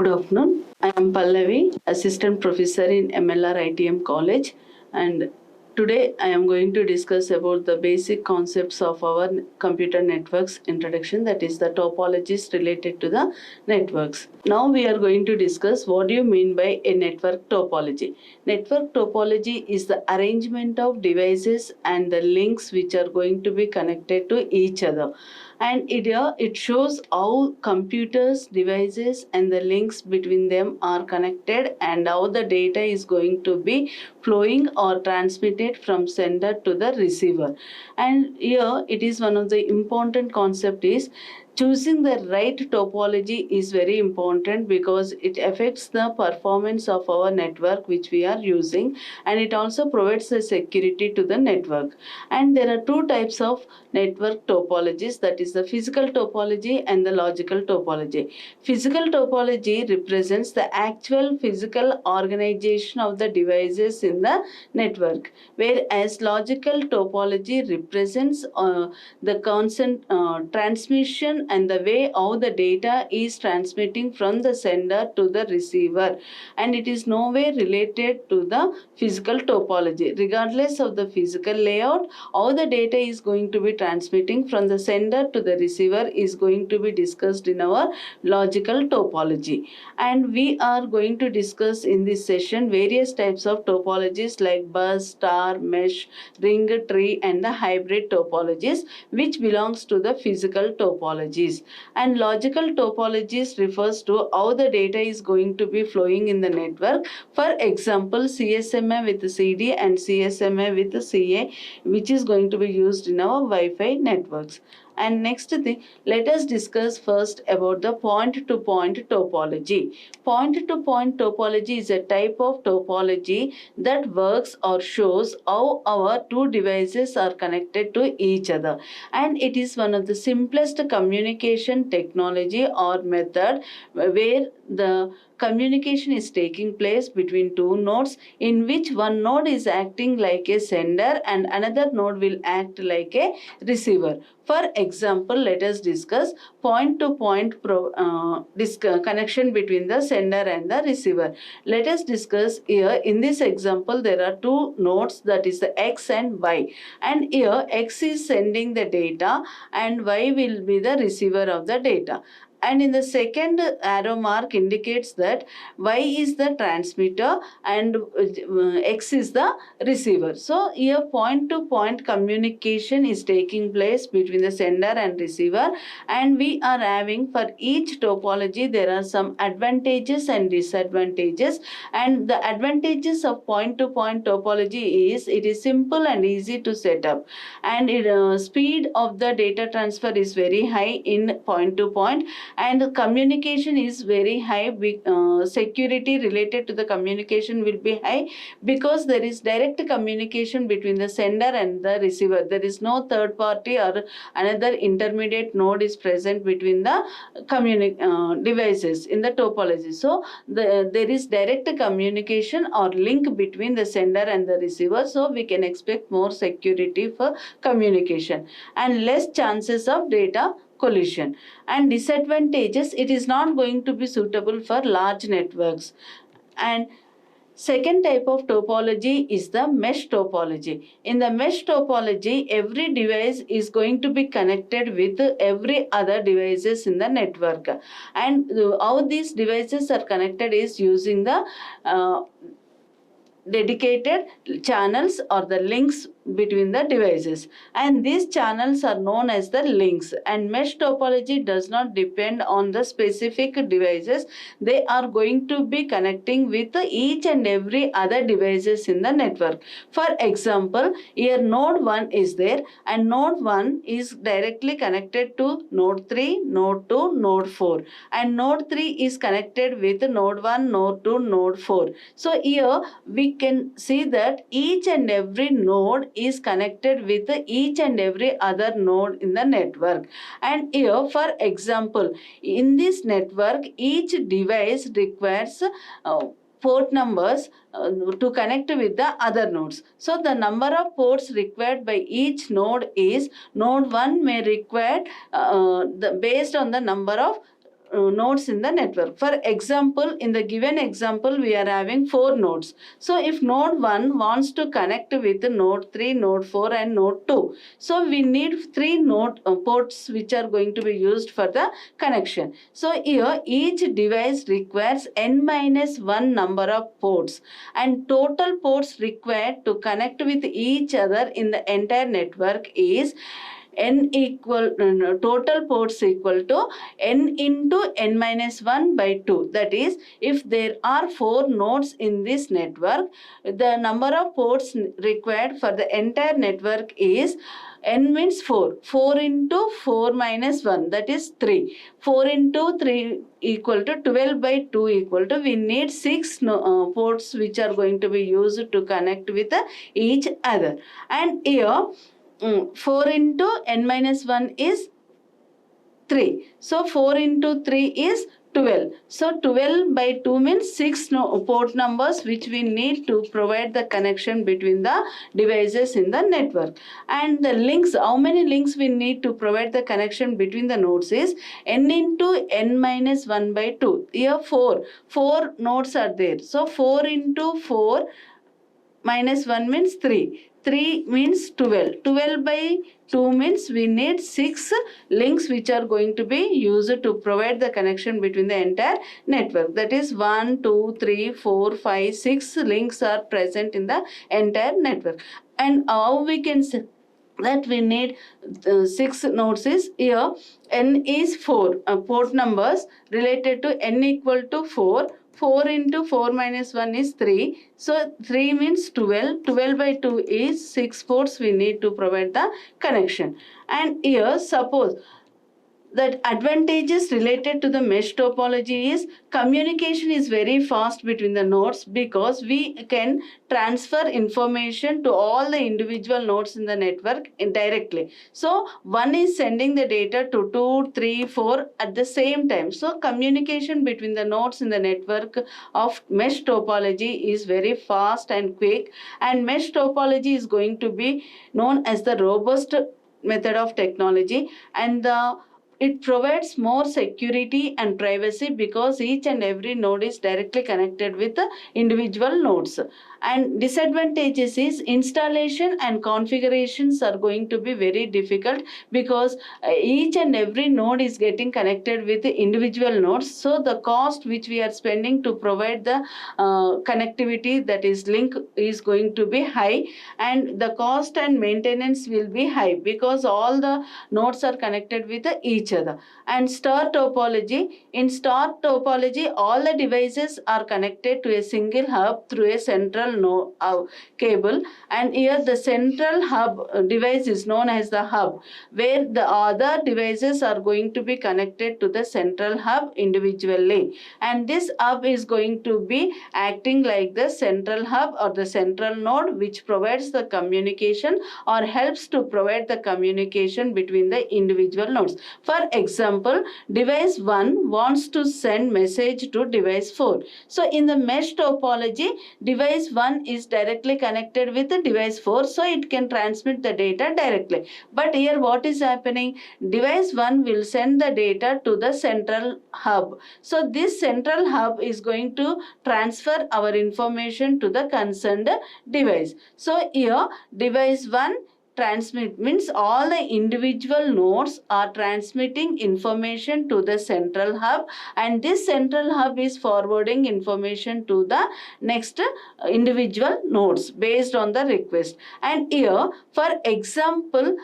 Good afternoon. I am Pallavi, Assistant Professor in Mlritm College, and today I am going to discuss about the basic concepts of our computer networks introduction, that is the topologies related to the networks. Now we are going to discuss what do you mean by a network topology. Network topology is the arrangement of devices and the links which are going to be connected to each other. And it shows how computers, devices, and the links between them are connected and how the data is going to be flowing or transmitted from sender to the receiver. And here it is one of the important concept is choosing the right topology is very important because it affects the performance of our network which we are using, and it also provides the security to the network. And there are two types of network topologies, that is the physical topology and the logical topology. Physical topology represents the actual physical organization of the devices in the network, whereas logical topology represents the constant transmission and the way how the data is transmitting from the sender to the receiver, and it is nowhere related to the physical topology. Regardless of the physical layout, how the data is going to be transmitting from the sender to the receiver is going to be discussed in our logical topology. And we are going to discuss in this session various types of topologies like bus, star, mesh, ring, tree, and the hybrid topologies, which belongs to the physical topologies. And logical topologies refers to how the data is going to be flowing in the network. For example, CSMA with CD and CSMA with CA, which is going to be used in our Wi-Fi networks. And next thing, let us discuss first about the point-to-point topology. Point-to-point topology is a type of topology that works or shows how our two devices are connected to each other. And it is one of the simplest communication technology or method where the communication is taking place between two nodes, in which one node is acting like a sender and another node will act like a receiver. For example, let us discuss point-to-point connection between the sender and the receiver. Let us discuss here in this example there are two nodes, that is the X and Y, and here X is sending the data and Y will be the receiver of the data. And in the second arrow mark indicates that Y is the transmitter and X is the receiver. So here point-to-point communication is taking place between the sender and receiver, and we are having for each topology there are some advantages and disadvantages. And the advantages of point-to-point topology is it is simple and easy to set up, and speed of the data transfer is very high in point-to-point, and communication is very high. Security related to the communication will be high because there is direct communication between the sender and the receiver. There is no third party or another intermediate node is present between the devices in the topology. So there is direct communication or link between the sender and the receiver, so we can expect more security for communication and less chances of data collision. And disadvantages, it is not going to be suitable for large networks. And second type of topology is the mesh topology. In the mesh topology, every device is going to be connected with every other devices in the network. And how these devices are connected is using the dedicated channels or the links between the devices, and these channels are known as the links. And mesh topology does not depend on the specific devices. They are going to be connecting with each and every other devices in the network. For example, here node 1 is there, and node 1 is directly connected to node 3, node 2, node 4, and node 3 is connected with node 1, node 2, node 4. So here we can see that each and every node is connected with each and every other node in the network. And here, for example, in this network, each device requires port numbers to connect with the other nodes. So the number of ports required by each node is node 1 may require based on the number of nodes in the network. For example, in the given example, we are having 4 nodes. So if node 1 wants to connect with node 3, node 4 and node 2. So we need 3 node ports which are going to be used for the connection. So here each device requires n minus 1 number of ports, and total ports required to connect with each other in the entire network is total ports equal to n into n minus 1 by 2. That is, if there are 4 nodes in this network, the number of ports required for the entire network is n means 4. 4 into 4 minus 1, that is 3. 4 into 3 equal to 12 by 2 equal to, we need 6 ports which are going to be used to connect with each other. And here 4 into n minus 1 is 3. So 4 into 3 is 12. So 12 by 2 means 6 port numbers which we need to provide the connection between the devices in the network. And the links, how many links we need to provide the connection between the nodes is n into n minus 1 by 2. Here 4 nodes are there. So 4 into 4 minus 1 means 3. 3 means 12. 12 by 2 means we need 6 links which are going to be used to provide the connection between the entire network. That is 1, 2, 3, 4, 5, 6 links are present in the entire network. And how we can say that we need 6 nodes is here n is 4 port numbers related to n equal to 4. 4 into 4 minus 1 is 3. So 3 means 12. 12 by 2 is 6 ports we need to provide the connection. And here suppose that advantages related to the mesh topology is communication is very fast between the nodes, because we can transfer information to all the individual nodes in the network indirectly. So one is sending the data to 2, 3, 4 at the same time. So communication between the nodes in the network of mesh topology is very fast and quick, and mesh topology is going to be known as the robust method of technology, and it provides more security and privacy because each and every node is directly connected with the individual nodes. And disadvantages is installation and configurations are going to be very difficult, because each and every node is getting connected with the individual nodes. So the cost which we are spending to provide the connectivity, that is link, is going to be high, and the cost and maintenance will be high because all the nodes are connected with each other. And star topology, in star topology all the devices are connected to a single hub through a central cable, and here the central hub device is known as the hub, where the other devices are going to be connected to the central hub individually, and this hub is going to be acting like the central hub or the central node which provides the communication or helps to provide the communication between the individual nodes. For example, device 1 wants to send message to device 4. So in the mesh topology, device 1 is directly connected with the device 4, so it can transmit the data directly. But here what is happening? Device 1 will send the data to the central hub. So this central hub is going to transfer our information to the concerned device. So here device 1 transmit means all the individual nodes are transmitting information to the central hub, and this central hub is forwarding information to the next individual nodes based on the request. And here for example,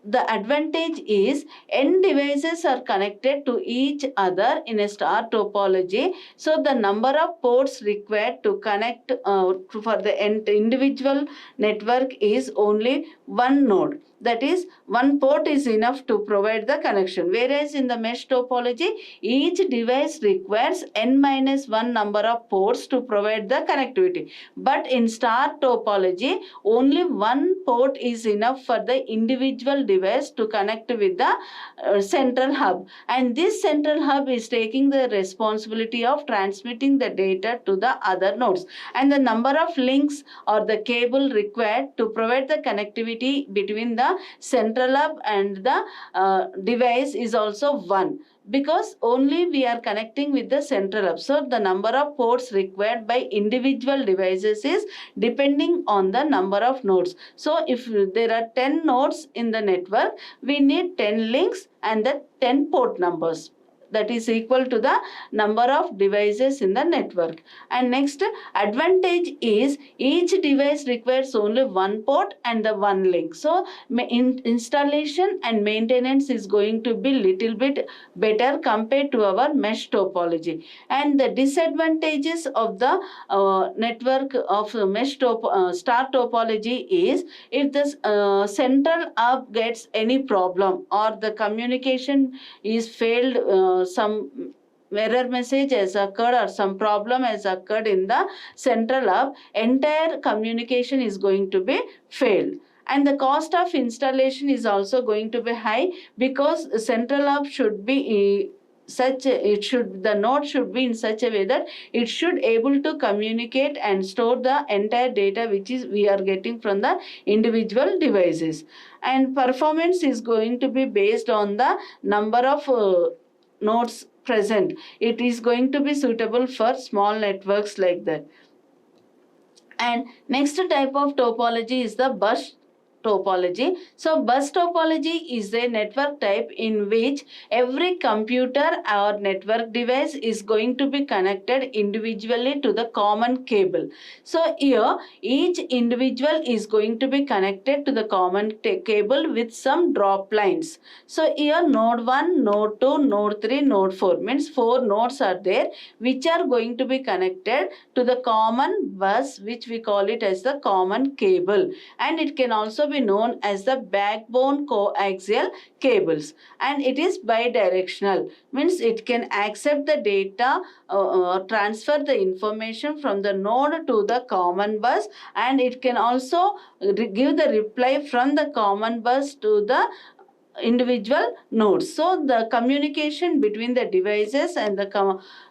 the advantage is n devices are connected to each other in a star topology. So the number of ports required to connect for the individual network is only one node. That is, one port is enough to provide the connection. Whereas in the mesh topology, each device requires n minus 1 number of ports to provide the connectivity. But in star topology, only one port is enough for the individual device to connect with the central hub. And this central hub is taking the responsibility of transmitting the data to the other nodes. And the number of links or the cable required to provide the connectivity between the central hub and the device is also 1. because only we are connecting with the central hub. So the number of ports required by individual devices is depending on the number of nodes. So if there are 10 nodes in the network, we need 10 links and the 10 port numbers. That is equal to the number of devices in the network. And next advantage is each device requires only one port and the one link. So installation and maintenance is going to be little bit better compared to our mesh topology. And the disadvantages of the network of star topology is if the central hub gets any problem or the communication is failed, some error message has occurred or some problem has occurred in the central hub, entire communication is going to be failed. And the cost of installation is also going to be high, because central hub should be the node should be in such a way that it should able to communicate and store the entire data which is we are getting from the individual devices. And performance is going to be based on the number of nodes present. It is going to be suitable for small networks like that. And next type of topology is the bus topology. So bus topology is a network type in which every computer or network device is going to be connected individually to the common cable. So here each individual is going to be connected to the common cable with some drop lines. So here node 1, node 2, node 3, node 4 means 4 nodes are there which are going to be connected to the common bus, which we call it as the common cable, and it can also be known as the backbone coaxial cables. And it is bidirectional, means it can accept the data, transfer the information from the node to the common bus, and it can also give the reply from the common bus to the individual nodes. So the communication between the devices and the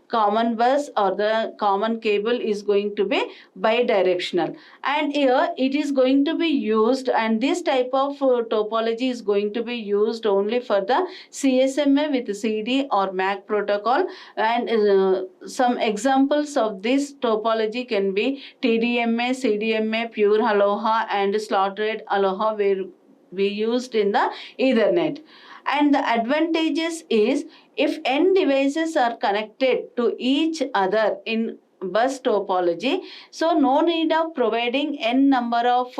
common bus or the common cable is going to be bidirectional. And here it is going to be used, and this type of topology is going to be used only for the CSMA with CD or MAC protocol. And some examples of this topology can be TDMA, CDMA, pure aloha and slotted aloha, where we used in the Ethernet. And the advantages is if n devices are connected to each other in bus topology, so no need of providing n number of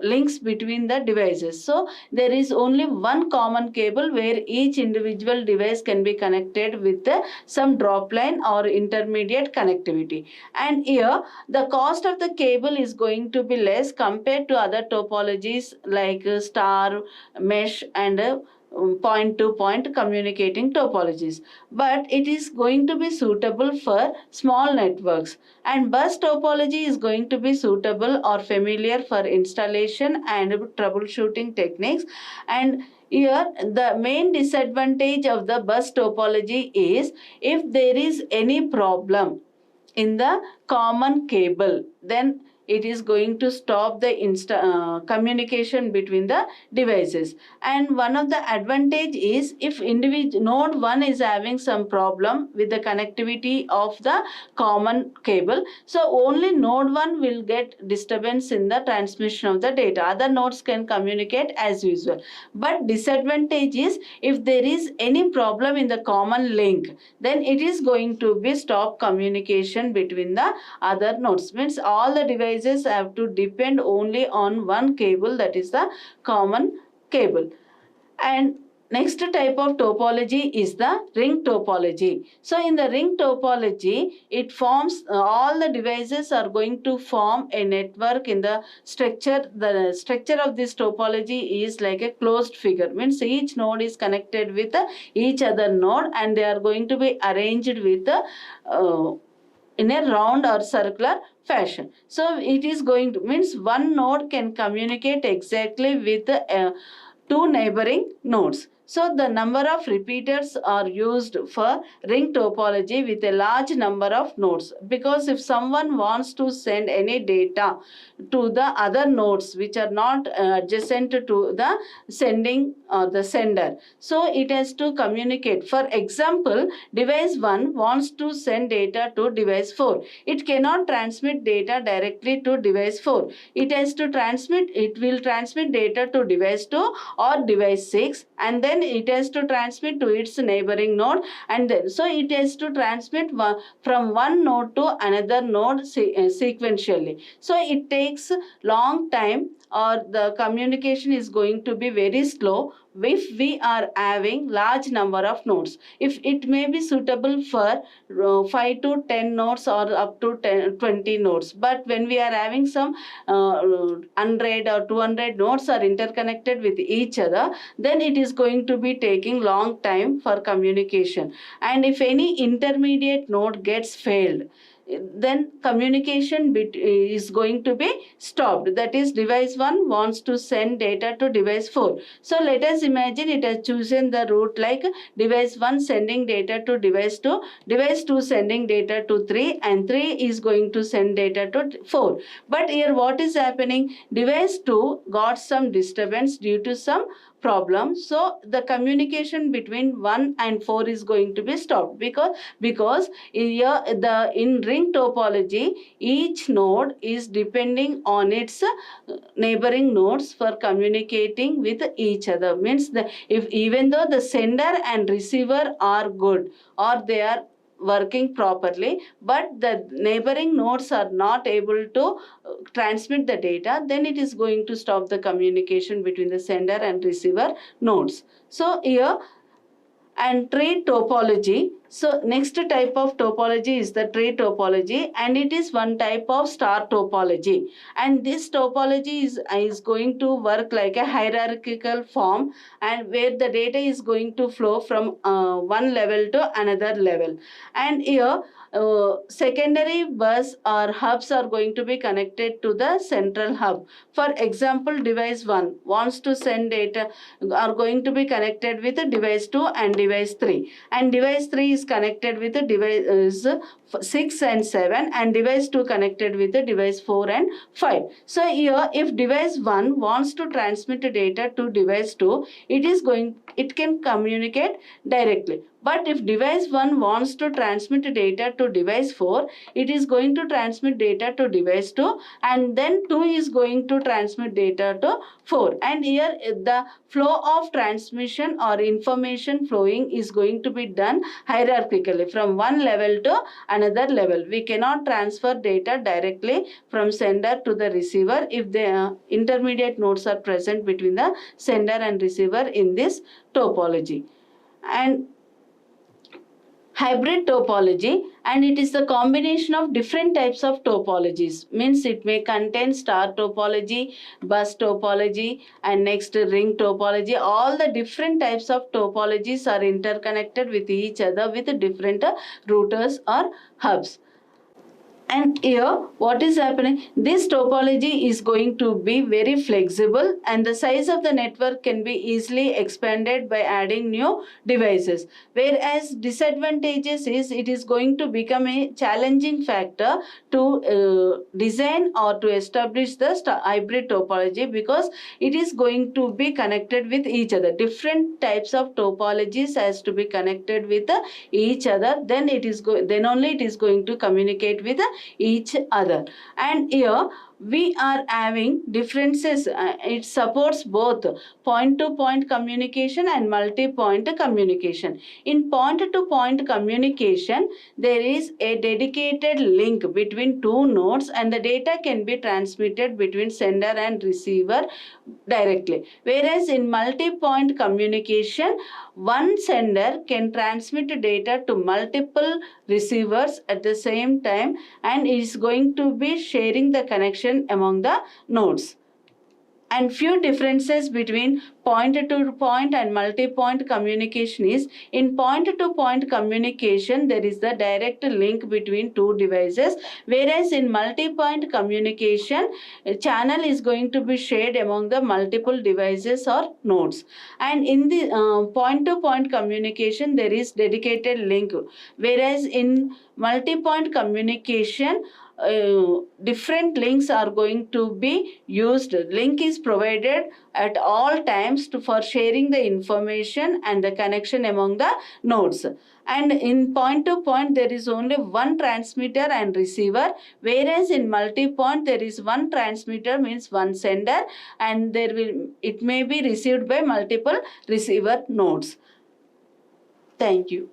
links between the devices. So there is only one common cable where each individual device can be connected with some drop line or intermediate connectivity. And here the cost of the cable is going to be less compared to other topologies like star, mesh and point-to-point communicating topologies, but it is going to be suitable for small networks. And bus topology is going to be suitable or familiar for installation and troubleshooting techniques. And here the main disadvantage of the bus topology is if there is any problem in the common cable, then it is going to stop the communication between the devices. And one of the advantage is if node 1 is having some problem with the connectivity of the common cable, so only node 1 will get disturbance in the transmission of the data. Other nodes can communicate as usual. But disadvantage is if there is any problem in the common link, then it is going to be stop communication between the other nodes. Means all the devices have to depend only on one cable, that is the common cable. And next type of topology is the ring topology. So in the ring topology, it forms all the devices are going to form a network in the structure. The structure of this topology is like a closed figure, means each node is connected with each other node and they are going to be arranged with in a round or circular fashion. So it is going to means one node can communicate exactly with two neighboring nodes. So the number of repeaters are used for ring topology with a large number of nodes, because if someone wants to send any data to the other nodes which are not adjacent to the sending or the sender, so it has to communicate. For example, device 1 wants to send data to device 4. It cannot transmit data directly to device 4. It will transmit data to device 2 or device 6, and then it has to transmit to its neighboring node, and then so it has to transmit from one node to another node sequentially. So it takes long time, or the communication is going to be very slow if we are having large number of nodes. If it may be suitable for 5 to 10 nodes or up to 20 nodes, but when we are having some 100 or 200 nodes are interconnected with each other, then it is going to be taking long time for communication. And if any intermediate node gets failed, then communication is going to be stopped. That is, device 1 wants to send data to device 4. So let us imagine it has chosen the route like device 1 sending data to device 2, device 2 sending data to 3, and 3 is going to send data to 4. But here what is happening? Device 2 got some disturbance due to some problem, so the communication between 1 and 4 is going to be stopped, because here in ring topology each node is depending on its neighboring nodes for communicating with each other. Means if even though the sender and receiver are good or they are working properly, but the neighboring nodes are not able to transmit the data, then it is going to stop the communication between the sender and receiver nodes. So here, and tree topology. So next type of topology is the tree topology, and it is one type of star topology. And this topology is going to work like a hierarchical form, and where the data is going to flow from one level to another level. And here secondary bus or hubs are going to be connected to the central hub. For example, device 1 wants to send data, are going to be connected with device 2 and device 3, and device 3 is connected with the device 6 and 7, and device 2 connected with the device 4 and 5. So here if device 1 wants to transmit data to device 2, it can communicate directly. But if device 1 wants to transmit data to device 4, it is going to transmit data to device 2, and then 2 is going to transmit data to 4. And here the flow of transmission or information flowing is going to be done hierarchically from one level to another level. We cannot transfer data directly from sender to the receiver if the intermediate nodes are present between the sender and receiver in this topology. And hybrid topology, and it is the combination of different types of topologies. Means it may contain star topology, bus topology, and next ring topology. All the different types of topologies are interconnected with each other with different routers or hubs. And here what is happening, this topology is going to be very flexible, and the size of the network can be easily expanded by adding new devices. Whereas disadvantages is it is going to become a challenging factor to design or to establish the hybrid topology, because it is going to be connected with each other. Different types of topologies has to be connected with each other, then only it is going to communicate with each other. And here we are having differences. It supports both point-to-point communication and multi-point communication. In point-to-point communication, there is a dedicated link between two nodes, and the data can be transmitted between sender and receiver directly. Whereas in multi-point communication, one sender can transmit data to multiple receivers at the same time, and is going to be sharing the connection among the nodes. And few differences between point-to-point and multi-point communication is, in point-to-point communication there is the direct link between two devices, whereas in multi-point communication a channel is going to be shared among the multiple devices or nodes. And in the point-to-point communication there is dedicated link, whereas in multi-point communication different links are going to be used. Link is provided at all times for sharing the information and the connection among the nodes. And in point to point there is only one transmitter and receiver, whereas in multi point there is one transmitter, means one sender, and it may be received by multiple receiver nodes. Thank you.